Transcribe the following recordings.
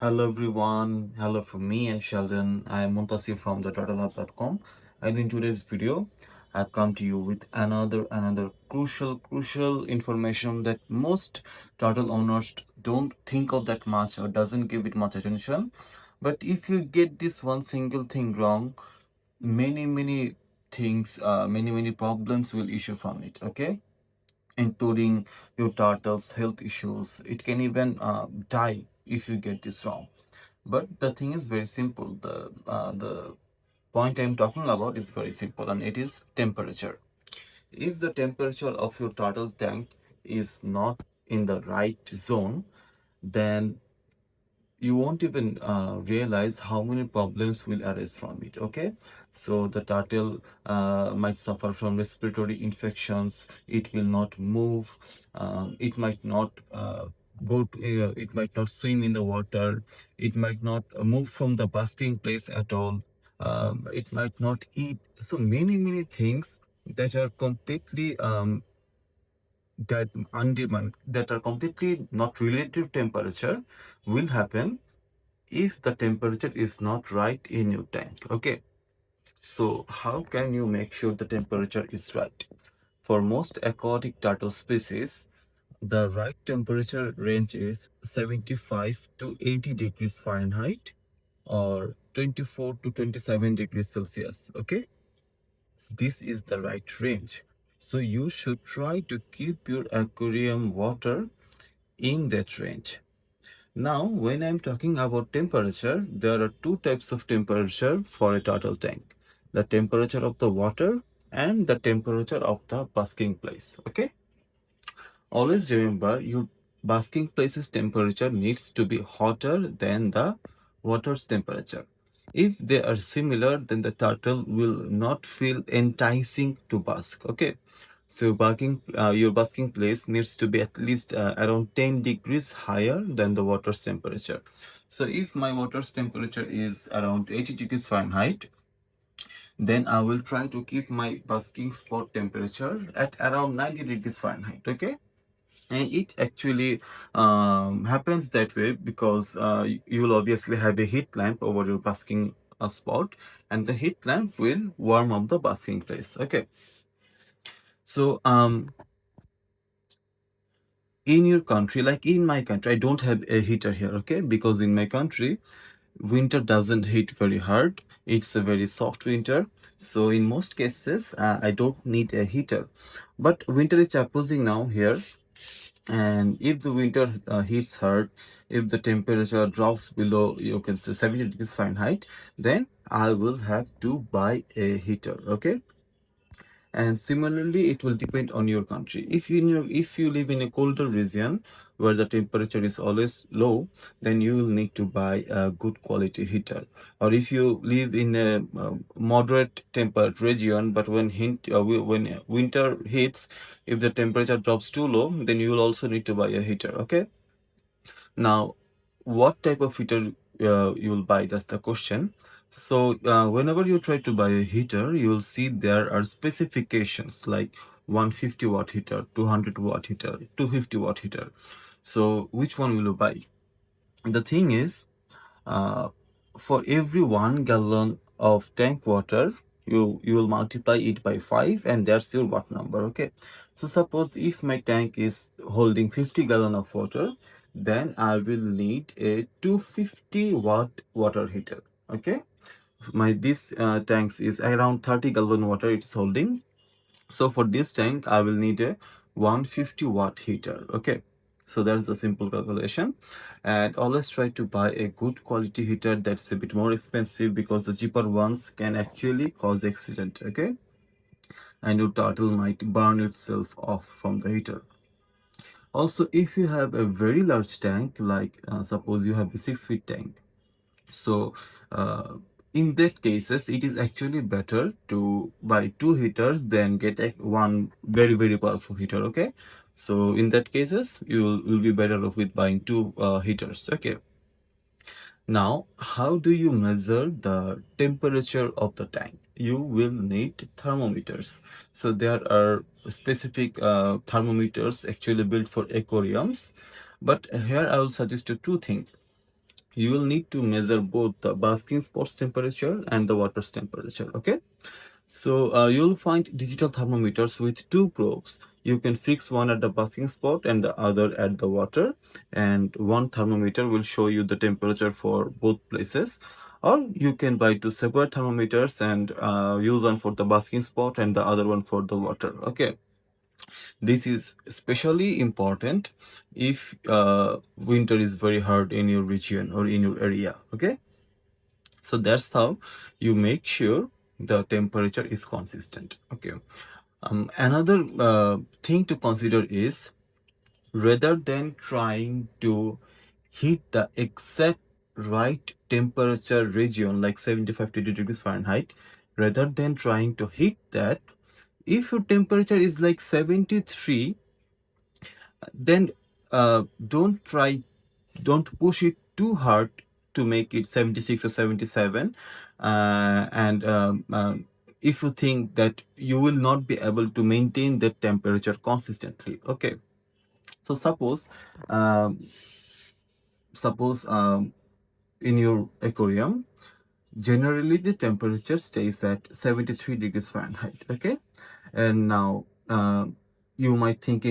Hello everyone, hello from me and Sheldon. I am Muntasir from the turtlehub.com, and in today's video I've come to you with another crucial information that most turtle owners don't think of that much or doesn't give it much attention. But if you get this one single thing wrong, many things, many problems will issue from it. Okay, including your turtle's health issues. It can even die if you get this wrong. But the thing is very simple. The point I'm talking about is very simple, and it is temperature. If the temperature of your turtle tank is not in the right zone, then you won't even realize how many problems will arise from it. Okay, so the turtle might suffer from respiratory infections. It will not move. It might not it might not swim in the water. It might not move from the basking place at all. It might not eat. So many things that are completely that undemand that are completely not related to temperature will happen if the temperature is not right in your tank. Okay, so how can you make sure the temperature is right? For most aquatic turtle species, the right temperature range is 75 to 80 degrees Fahrenheit or 24 to 27 degrees Celsius. Okay, this is the right range. So you should try to keep your aquarium water in that range. Now, when I'm talking about temperature, there are two types of temperature for a turtle tank: the temperature of the water and the temperature of the basking place. Okay, always remember your basking place's temperature needs to be hotter than the water's temperature. If they are similar, then the turtle will not feel enticing to bask. Okay, so your basking place needs to be at least around 10 degrees higher than the water's temperature. So if my water's temperature is around 80 degrees Fahrenheit, then I will try to keep my basking spot temperature at around 90 degrees Fahrenheit. Okay, and it actually happens that way because you will obviously have a heat lamp over your basking spot, and the heat lamp will warm up the basking place. Okay, so in your country, like in my country, I don't have a heater here. Okay, because in my country winter doesn't hit very hard. It's a very soft winter, so in most cases I don't need a heater. But winter is opposing now here, and if the winter hits hard, if the temperature drops below, you can say 70 degrees Fahrenheit, then I will have to buy a heater. Okay, and similarly it will depend on your country. If you live in a colder region where the temperature is always low, then you will need to buy a good quality heater. Or if you live in a moderate temperate region, but when winter hits, if the temperature drops too low, then you will also need to buy a heater. Okay, now what type of heater you will buy, that's the question. So whenever you try to buy a heater, you will see there are specifications like 150-watt heater, 200-watt heater, 250-watt heater. So which one will you buy? The thing is, uh, for every 1 gallon of tank water, you will multiply it by 5, and that's your watt number. Okay, so suppose if my tank is holding 50 gallon of water, then I will need a 250-watt water heater. Okay, my this tanks is around 30 gallon water it's holding, so for this tank, I will need a 150-watt heater. Okay, so that's the simple calculation. And always try to buy a good quality heater that's a bit more expensive, because the cheaper ones can actually cause accident. Okay, and your turtle might burn itself off from the heater. Also, if you have a very large tank, like suppose you have a 6 feet tank, so in that cases it is actually better to buy two heaters than get one very powerful heater. Okay, so in that cases will be better off with buying two heaters. Okay, now how do you measure the temperature of the tank? You will need thermometers. So there are specific thermometers actually built for aquariums, but here I will suggest you two things. you will need to measure both the basking spot's temperature and the water's temperature. Okay, so you'll find digital thermometers with two probes. You can fix one at the basking spot and the other at the water, and one thermometer will show you the temperature for both places. Or you can buy two separate thermometers and use one for the basking spot and the other one for the water. Okay, this is especially important if winter is very hard in your region or in your area. Okay, so that's how you make sure the temperature is consistent. Okay, another thing to consider is, rather than trying to hit the exact right temperature region like 75 to 80 degrees Fahrenheit, rather than trying to hit that, if your temperature is like 73, then don't push it too hard to make it 76 or 77. And if you think that you will not be able to maintain that temperature consistently. Okay, so um, suppose in your aquarium, generally the temperature stays at 73 degrees Fahrenheit. Okay, and now you might think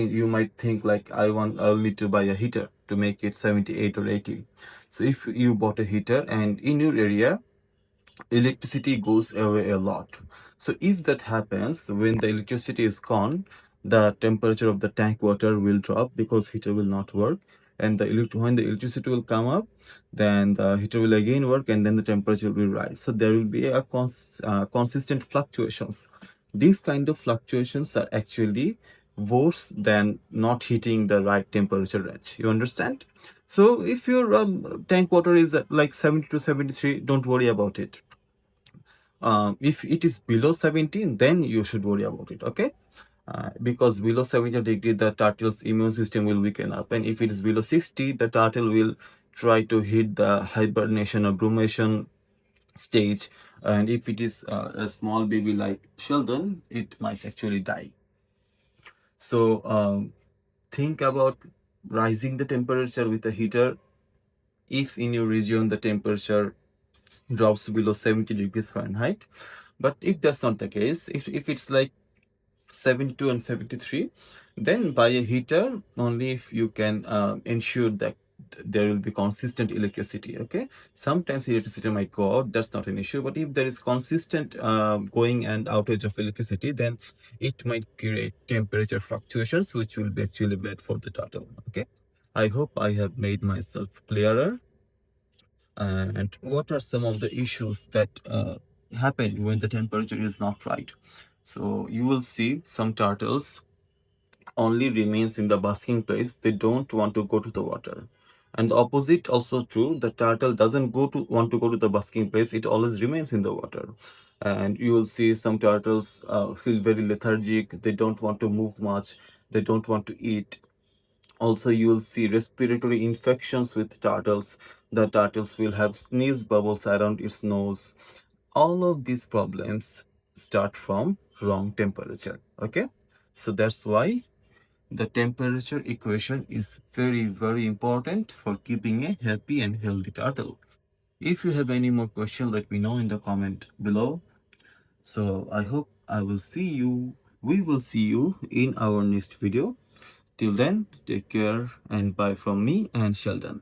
like, I'll need to buy a heater to make it 78 or 80. So if you bought a heater and in your area electricity goes away a lot, so if that happens, when the electricity is gone, the temperature of the tank water will drop because heater will not work. And when the electricity will come up, then the heater will again work, and then the temperature will rise. So there will be a consistent fluctuations. These kind of fluctuations are actually worse than not hitting the right temperature range. You understand? So if your tank water is at like 70 to 73, don't worry about it. If it is below 17, then you should worry about it. Okay, because below 70 degree the turtle's immune system will weaken up, and if it is below 60, the turtle will try to hit the hibernation or brumation stage. And if it is a small baby like Sheldon, it might actually die. So think about rising the temperature with a heater if in your region the temperature drops below 70 degrees Fahrenheit. But if that's not the case, if it's like 72 and 73, then buy a heater only if you can ensure that there will be consistent electricity. Okay, sometimes electricity might go out, that's not an issue, but if there is consistent going and outage of electricity, then it might create temperature fluctuations, which will be actually bad for the turtle. Okay, I hope I have made myself clearer. And what are some of the issues that happen when the temperature is not right? So you will see some turtles only remains in the basking place. They don't want to go to the water. And the opposite also true. The turtle doesn't want to go to the basking place. It always remains in the water. And you will see some turtles feel very lethargic. They don't want to move much. They don't want to eat. Also, you will see respiratory infections with turtles. The turtles will have sneeze bubbles around its nose. All of these problems start from wrong temperature. Okay, so that's why the temperature equation is very, very important for keeping a happy and healthy turtle. If you have any more questions, let me know in the comment below. So I hope we will see you in our next video. Till then, take care and bye from me and Sheldon.